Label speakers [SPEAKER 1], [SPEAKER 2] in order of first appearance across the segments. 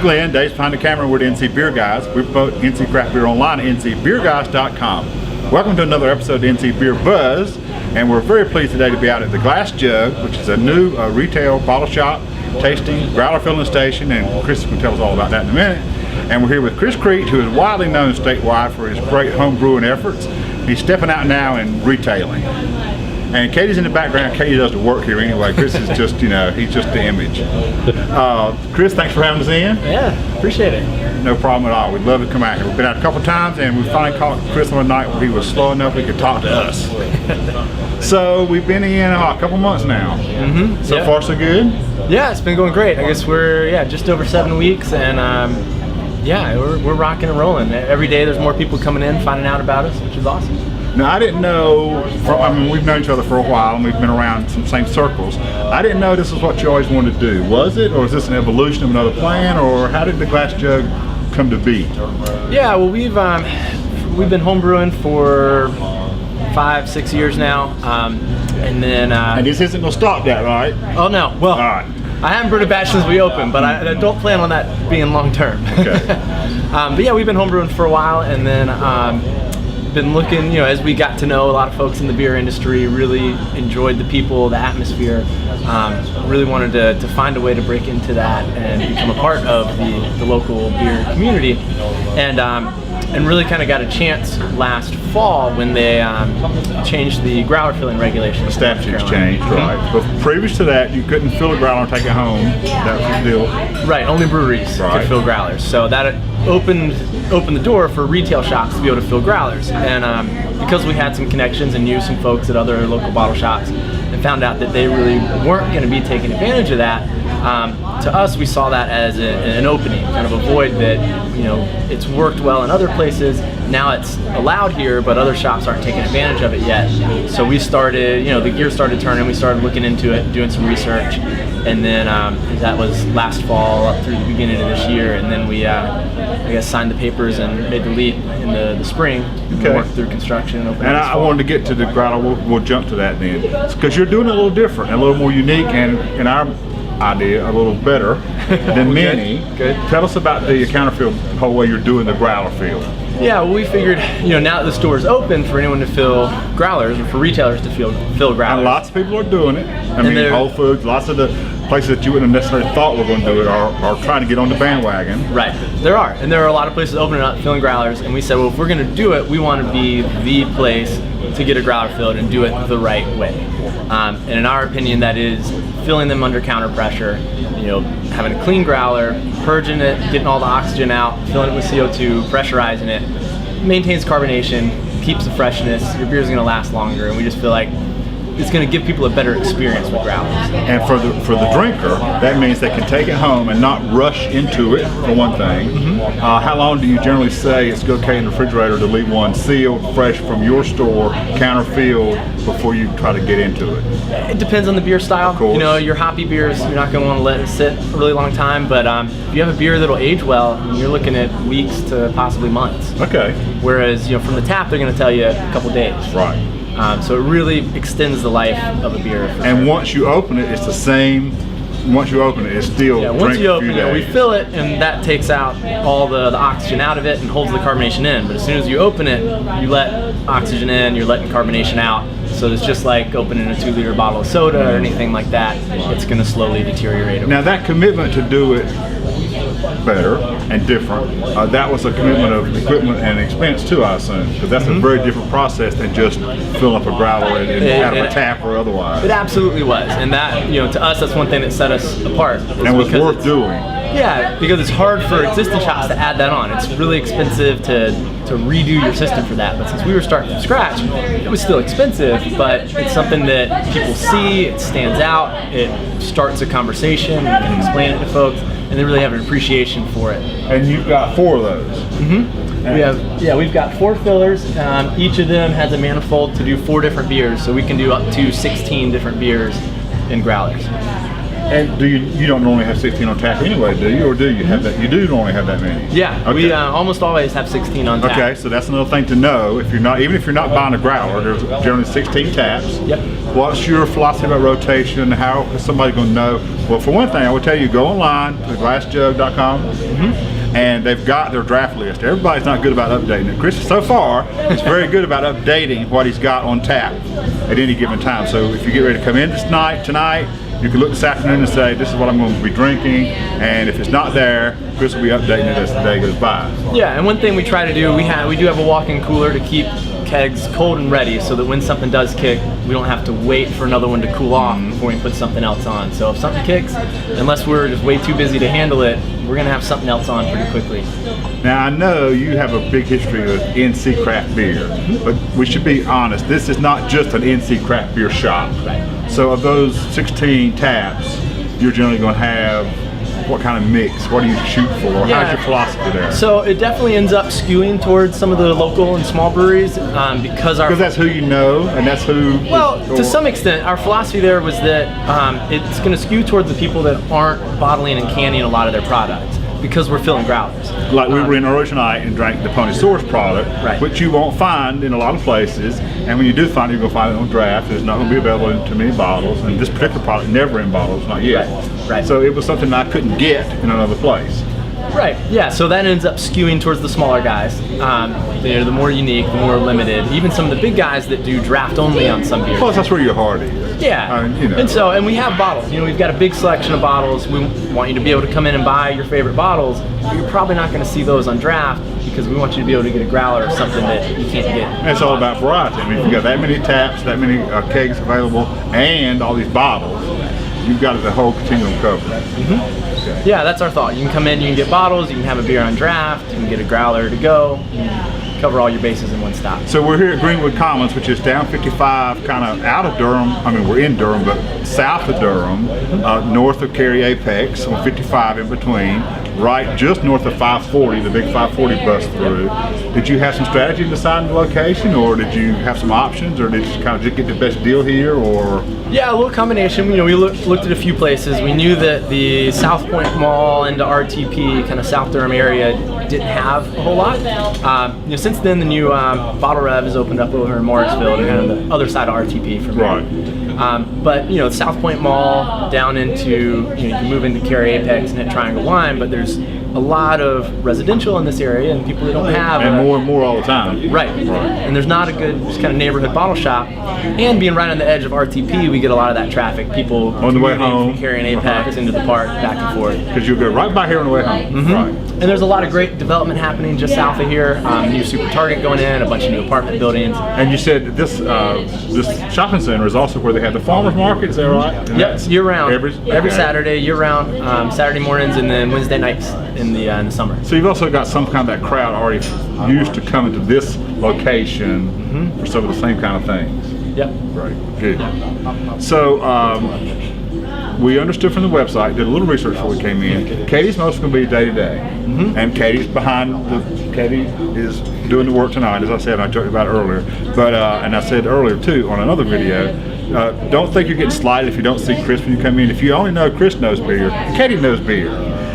[SPEAKER 1] I'm Glenn, Dave's behind the camera with NC Beer Guys. We promote NC Craft Beer online at NCBeerGuys.com. Welcome to another episode of NC Beer Buzz, and we're very pleased today to be out at the Glass Jug, which is a new retail bottle shop, tasting, growler filling station, and Chris will tell us all about that in a minute. And we're here with Chris Creech, who is widely known statewide for his great home brewing efforts. He's stepping out now in retailing. And Katie's in the background. Katie does the work here anyway. Chris is just, he's just the image. Chris, thanks for having us in.
[SPEAKER 2] Yeah, appreciate it.
[SPEAKER 1] No problem at all. We'd love to come out here. We've been out a couple times, and we finally caught Chris on a night where he was slow enough he could talk to us. So we've been in a couple months now. So far, so good?
[SPEAKER 2] Yeah, it's been going great. I guess we're just over 7 weeks, and yeah, we're rocking and rolling. Every day there's more people coming in, finding out about us, which is awesome.
[SPEAKER 1] Now, I didn't know, we've known each other for a while and we've been around some same circles. I didn't know this is what you always wanted to do. Was it, or is this an evolution of another plan, or how did the Glass Jug come to be?
[SPEAKER 2] Yeah, well, we've been homebrewing for 5-6 years now, and then...
[SPEAKER 1] and this isn't going to stop that, right?
[SPEAKER 2] Oh, no. Well, all right. I haven't brewed a batch since we opened, but I don't plan on that being long term. Okay. But yeah, we've been homebrewing for a while, and then been looking, as we got to know a lot of folks in the beer industry, really enjoyed the people, the atmosphere, really wanted to find a way to break into that and become a part of the local beer community, and really kind of got a chance last fall when they changed the growler filling regulations.
[SPEAKER 1] The statutes changed, right. But previous to that, you couldn't fill a growler and take it home. That was the deal.
[SPEAKER 2] Right, only breweries could fill growlers. So that opened the door for retail shops to be able to fill growlers. And because we had some connections and knew some folks at other local bottle shops, and found out that they really weren't going to be taking advantage of that, to us we saw that as an opening, kind of a void that it's worked well in other places. Now it's allowed here, but other shops aren't taking advantage of it yet. So we started, the gear started turning. We started looking into it, doing some research, and then that was last fall up through the beginning of this year. And then we, I guess, signed the papers and made the leap in the spring. Okay. Worked through construction. And
[SPEAKER 1] I wanted to get to the growler. We'll jump to that then, because you're doing it a little different, a little more unique, and in our idea, a little better than many. Good. Tell us about the counterfill whole way you're doing the growler fill.
[SPEAKER 2] Yeah, well, we figured, now that the store's open for anyone to fill growlers, or for retailers to fill growlers. And
[SPEAKER 1] lots of people are doing it. I mean, Whole Foods, lots of the places that you wouldn't have necessarily thought were going to do it are trying to get on the bandwagon.
[SPEAKER 2] Right, there are. And there are a lot of places opening up, filling growlers, and we said, well, if we're going to do it, we want to be the place to get a growler filled and do it the right way. And in our opinion, that is filling them under counter pressure, having a clean growler, purging it, getting all the oxygen out, filling it with CO2, pressurizing it, maintains carbonation, keeps the freshness, your beer's gonna last longer, and we just feel like it's going to give people a better experience with growlers.
[SPEAKER 1] And for the drinker, that means they can take it home and not rush into it, for one thing. How long do you generally say it's okay in the refrigerator to leave one sealed, fresh from your store, counter-filled, before you try to get into it?
[SPEAKER 2] It depends on the beer style. Your hoppy beers, you're not going to want to let it sit a really long time, but if you have a beer that'll age well, you're looking at weeks to possibly months. Okay. Whereas, from the tap, they're going to tell you a couple days. Right. So it really extends the life of a beer.
[SPEAKER 1] And once you open it, it's the same. Once you open it, it's still
[SPEAKER 2] once you open it, we fill it, and that takes out all the oxygen out of it and holds the carbonation in. But as soon as you open it, you let oxygen in, you're letting carbonation out. So it's just like opening a 2-liter bottle of soda or anything like that. It's going to slowly deteriorate.
[SPEAKER 1] Now that commitment to do it better and different, that was a commitment of equipment and expense too, I assume, because that's a very different process than just fill up a growler out of a tap or otherwise.
[SPEAKER 2] It absolutely was, and that, to us, that's one thing that set us apart.
[SPEAKER 1] And was worth doing.
[SPEAKER 2] Yeah, because it's hard for existing shops to add that on. It's really expensive to redo your system for that. But since we were starting from scratch, it was still expensive, but it's something that people see, it stands out, it starts a conversation, you can explain it to folks, and they really have an appreciation for it.
[SPEAKER 1] And you've got 4 of those.
[SPEAKER 2] We've got 4 fillers. Each of them has a manifold to do 4 different beers, so we can do up to 16 different beers in growlers.
[SPEAKER 1] And do you don't normally have 16 on tap anyway, do you? Or do you have that? You do normally have that many?
[SPEAKER 2] Yeah,
[SPEAKER 1] okay.
[SPEAKER 2] we almost always have 16 on tap.
[SPEAKER 1] Okay, so that's another thing to know. If you're not, even if you're not buying a growler, there's generally 16 taps.
[SPEAKER 2] Yep.
[SPEAKER 1] What's your philosophy about rotation? How is somebody going to know? Well, for one thing, I will tell you, go online to glassjug.com. And they've got their draft list. Everybody's not good about updating it. Chris, so far, is very good about updating what he's got on tap at any given time. So if you get ready to come in tonight, you can look this afternoon and say, this is what I'm going to be drinking, and if it's not there, Chris will be updating it as the day goes by.
[SPEAKER 2] Yeah, and one thing we try to do, we do have a walk-in cooler to keep kegs cold and ready, so that when something does kick, we don't have to wait for another one to cool off before we put something else on. So if something kicks, unless we're just way too busy to handle it, we're gonna have something else on pretty quickly.
[SPEAKER 1] Now I know you have a big history with NC craft beer, but we should be honest, this is not just an NC craft beer shop.
[SPEAKER 2] Right.
[SPEAKER 1] So of those 16 taps, you're generally going to have what kind of mix? What do you shoot for?
[SPEAKER 2] Yeah.
[SPEAKER 1] How's your philosophy there?
[SPEAKER 2] So it definitely ends up skewing towards some of the local and small breweries because
[SPEAKER 1] that's who you know, and that's who.
[SPEAKER 2] Well, to some extent, our philosophy there was that it's going to skew towards the people that aren't bottling and canning a lot of their products, because we're filling growlers.
[SPEAKER 1] Like we were in earlier tonight and drank the Pony Source product,
[SPEAKER 2] right,
[SPEAKER 1] which you won't find in a lot of places. And when you do find it, you're going to find it on draft. It's not going to be available in too many bottles. And this particular product, never in bottles, not yet.
[SPEAKER 2] Right.
[SPEAKER 1] So it was something I couldn't get in another place.
[SPEAKER 2] Right, yeah, so that ends up skewing towards the smaller guys. They're the more unique, the more limited. Even some of the big guys that do draft only on some beers.
[SPEAKER 1] Plus, that's where your heart is.
[SPEAKER 2] Yeah,
[SPEAKER 1] you know.
[SPEAKER 2] and we have bottles. We've got a big selection of bottles. We want you to be able to come in and buy your favorite bottles, but you're probably not going to see those on draft because we want you to be able to get a growler or something that you can't get.
[SPEAKER 1] And it's all about variety. I mean, if you've got that many taps, that many kegs available, and all these bottles, you've got the whole continuum covered. Okay.
[SPEAKER 2] Yeah, that's our thought. You can come in, you can get bottles, you can have a beer on draft, you can get a growler to go, you can cover all your bases in one stop.
[SPEAKER 1] So we're here at Greenwood Commons, which is down 55, kind of out of Durham. I mean, we're in Durham, but south of Durham, north of Cary Apex, on 55 in between, right just north of 540, the big 540 bus through. Did you have some strategy in deciding the location, or did you have some options, or did you kind of just get the best deal here, or?
[SPEAKER 2] Yeah, a little combination. We looked at a few places. We knew that the South Point Mall into RTP, kind of South Durham area, didn't have a whole lot. Since then, the new Bottle Rev has opened up over in Morrisville, kind of the other side of RTP from
[SPEAKER 1] right.
[SPEAKER 2] But the South Point Mall down into you can move into Cary Apex and hit Triangle Lime, but there's a lot of residential in this area and people that don't have.
[SPEAKER 1] And more and more all the time.
[SPEAKER 2] Right. And there's not a good just kind of neighborhood bottle shop. And being right on the edge of RTP, we get a lot of that traffic. People
[SPEAKER 1] on the way home,
[SPEAKER 2] from Cary and Apex into the park, back and forth.
[SPEAKER 1] Because you'll go right by here on the way home.
[SPEAKER 2] Mm-hmm.
[SPEAKER 1] Right.
[SPEAKER 2] And there's a lot of great development happening just south of here. New Super Target going in, a bunch of new apartment buildings.
[SPEAKER 1] And you said this shopping center is also where they have the farmers market. Is that right?
[SPEAKER 2] Yep, year round.
[SPEAKER 1] Every
[SPEAKER 2] Saturday, year round. Saturday mornings and then Wednesday nights in the summer.
[SPEAKER 1] So you've also got some kind of that crowd already used to coming to this location for some of the same kind of things.
[SPEAKER 2] Yep.
[SPEAKER 1] Right. Good.
[SPEAKER 2] Yep.
[SPEAKER 1] So we understood from the website, did a little research before we came in. Katie's mostly going to be day to day, and Katie's Katie is doing the work tonight, as I said. I talked about it earlier, but and I said earlier too on another video. Don't think you're getting slighted if you don't see Chris when you come in. If you only know Chris knows beer, Katie knows beer.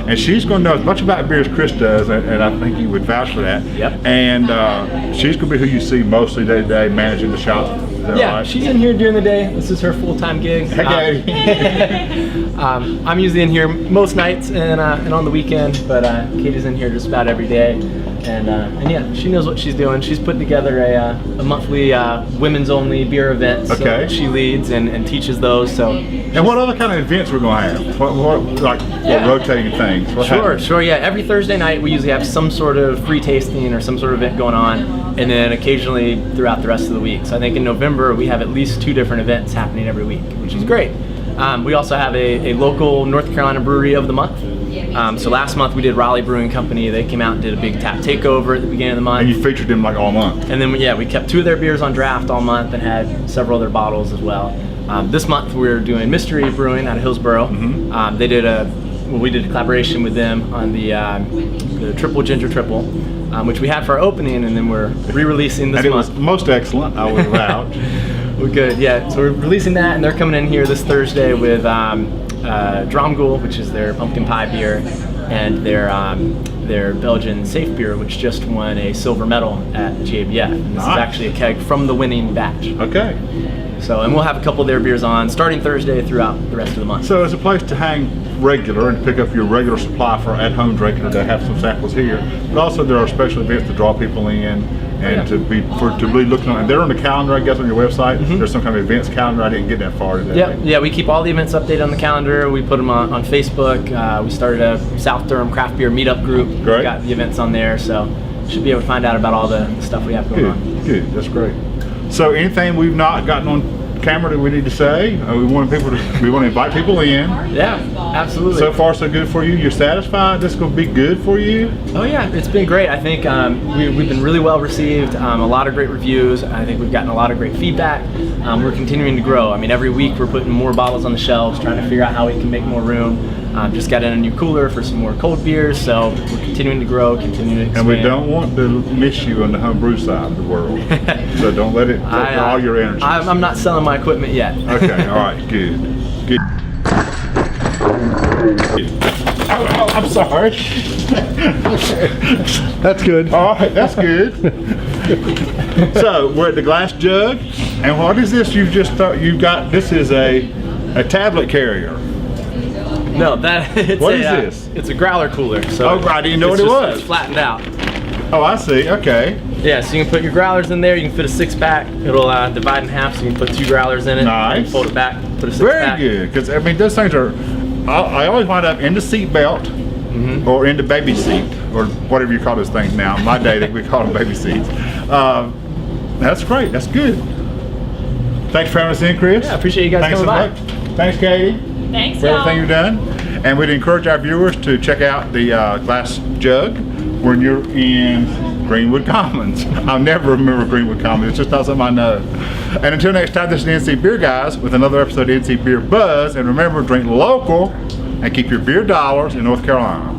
[SPEAKER 1] And she's going to know as much about beer as Chris does, and I think you would vouch for that.
[SPEAKER 2] Yep.
[SPEAKER 1] And she's going to be who you see mostly day to day, managing the shop.
[SPEAKER 2] Yeah,
[SPEAKER 1] right?
[SPEAKER 2] she's in here during the day. This is her full-time gig.
[SPEAKER 1] Hey,
[SPEAKER 2] I'm usually in here most nights and on the weekend, but Katie's in here just about every day. And yeah, she knows what she's doing. She's putting together a monthly women's-only beer event. So
[SPEAKER 1] okay.
[SPEAKER 2] She leads and teaches those. So.
[SPEAKER 1] And what other kind of events we're going to have? What rotating things?
[SPEAKER 2] Sure. Yeah, every Thursday night we usually have some sort of free tasting or some sort of event going on, and then occasionally throughout the rest of the week. So I think in November we have at least 2 different events happening every week, which is great. We also have a local North Carolina brewery of the month. So last month we did Raleigh Brewing Company. They came out and did a big tap takeover at the beginning of the month.
[SPEAKER 1] And you featured them like all month.
[SPEAKER 2] And then we kept 2 of their beers on draft all month and had several other bottles as well. This month we're doing Mystery Brewing out of Hillsboro. We did a collaboration with them on the Triple Ginger Triple, which we had for our opening, and then we're re-releasing this month.
[SPEAKER 1] And it was most excellent, I would vouch.
[SPEAKER 2] Well, good, yeah. So we're releasing that, and they're coming in here this Thursday with Dromgool, which is their pumpkin pie beer, and their Belgian safe beer, which just won a silver medal at GABF. And this is actually a keg from the winning batch.
[SPEAKER 1] Okay.
[SPEAKER 2] So, and we'll have a couple of their beers on starting Thursday throughout the rest of the month.
[SPEAKER 1] So it's a place to hang regular and pick up your regular supply for at-home drinking. They have some samples here, but also there are special events to draw people in and to be looking on. And they're on the calendar, I guess, on your website. There's some kind of events calendar. I didn't get that far today.
[SPEAKER 2] Yeah, we keep all the events updated on the calendar. We put them on Facebook. We started a South Durham craft beer meetup group.
[SPEAKER 1] Great.
[SPEAKER 2] We got the events on there, so should be able to find out about all the stuff we have going on.
[SPEAKER 1] Good, that's great. So anything we've not gotten on camera that we need to say? We want to invite people in.
[SPEAKER 2] Yeah, absolutely.
[SPEAKER 1] So far so good for you? You're satisfied? This is going to be good for you?
[SPEAKER 2] Oh yeah, it's been great. I think we've been really well received. A lot of great reviews. I think we've gotten a lot of great feedback. We're continuing to grow. I mean, every week we're putting more bottles on the shelves, trying to figure out how we can make more room. Just got in a new cooler for some more cold beers, so we're continuing to grow, continuing to expand.
[SPEAKER 1] And we don't want to miss you on the homebrew side of the world. So don't let it take all your energy.
[SPEAKER 2] I'm not selling my equipment yet.
[SPEAKER 1] Okay, all right, good. Good. Oh, I'm sorry.
[SPEAKER 3] That's good.
[SPEAKER 1] All right, that's good. So we're at the Glass Jug, and what is this? You've just thought you've got? This is a tablet carrier.
[SPEAKER 2] No, it's
[SPEAKER 1] what is this?
[SPEAKER 2] It's a growler cooler. So
[SPEAKER 1] oh, I didn't know what it was.
[SPEAKER 2] It's flattened out.
[SPEAKER 1] Oh, I see. Okay.
[SPEAKER 2] Yeah, so you can put your growlers in there. You can fit a 6-pack. It'll divide in half, so you can put 2 growlers in it.
[SPEAKER 1] Nice.
[SPEAKER 2] And fold it back, put a 6-pack.
[SPEAKER 1] Very good, because I mean those things are. I always wind up in the seat belt or in the baby seat or whatever you call those things now. In my day, we call them baby seats. That's great. That's good. Thanks for having us in, Chris.
[SPEAKER 2] Yeah, I appreciate you guys
[SPEAKER 1] Thanks
[SPEAKER 2] coming
[SPEAKER 1] so
[SPEAKER 2] by.
[SPEAKER 1] much. Thanks, Katie.
[SPEAKER 4] Thanks,
[SPEAKER 1] for everything you've done. And we'd encourage our viewers to check out the Glass Jug when you're in Greenwood Commons. I'll never remember Greenwood Commons. It's just not something I know. And until next time, this is the NC Beer Guys with another episode of NC Beer Buzz. And remember, drink local and keep your beer dollars in North Carolina.